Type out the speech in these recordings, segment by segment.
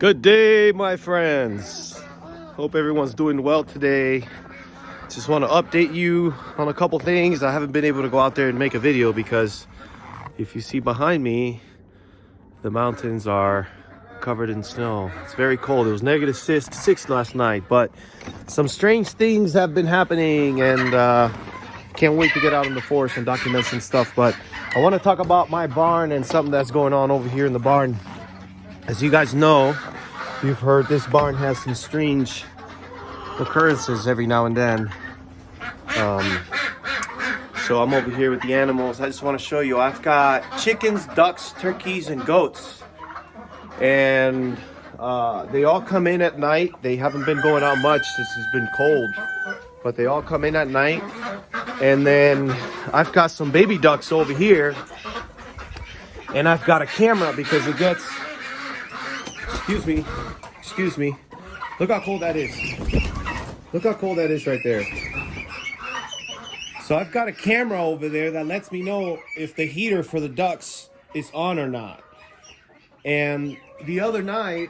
Good day, my friends. Hope everyone's doing well today. Just want to update you on a couple things. I haven't been able to go out there and make a video because if you see behind me, the mountains are covered in snow. It's very cold. It was negative six last night, but some strange things have been happening, and can't wait to get out in the forest and document some stuff. But I want to talk about my barn and something that's going on over here in the barn. As you guys know, you've heard this barn has some strange occurrences every now and then. So I'm over here with the animals. I just want to show you. I've got chickens, ducks, turkeys, and goats. And they all come in at night. They haven't been going out much since it's been cold. But they all come in at night. And then I've got some baby ducks over here. And I've got a camera because it gets... Excuse me. Look how cold that is. Look how cold that is right there. So I've got a camera over there that lets me know if the heater for the ducks is on or not. And the other night,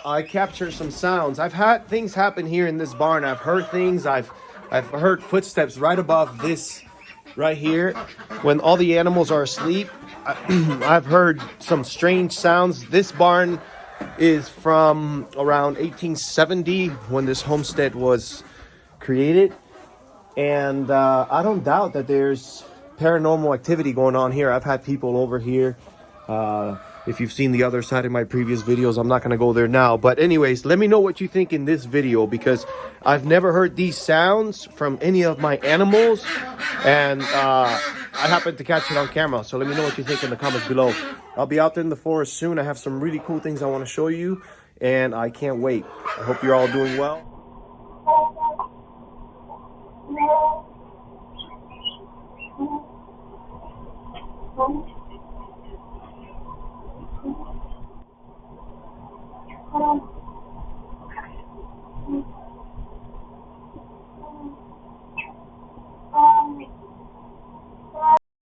I captured some sounds. I've had things happen here in this barn. I've heard things. I've heard footsteps right above this right here. When all the animals are asleep, I've heard some strange sounds. This barn is from around 1870 when this homestead was created, and I don't doubt that there's paranormal activity going on here. I've had people over here. If you've seen the other side of my previous videos, I'm not going to go there now, but anyways, let me know what you think in this video, because I've never heard these sounds from any of my animals, and I happened to catch it on camera. So let me know what you think in the comments below. I'll be out there in the forest soon. I have some really cool things I want to show you, and I can't wait. I hope you're all doing well. Hold on.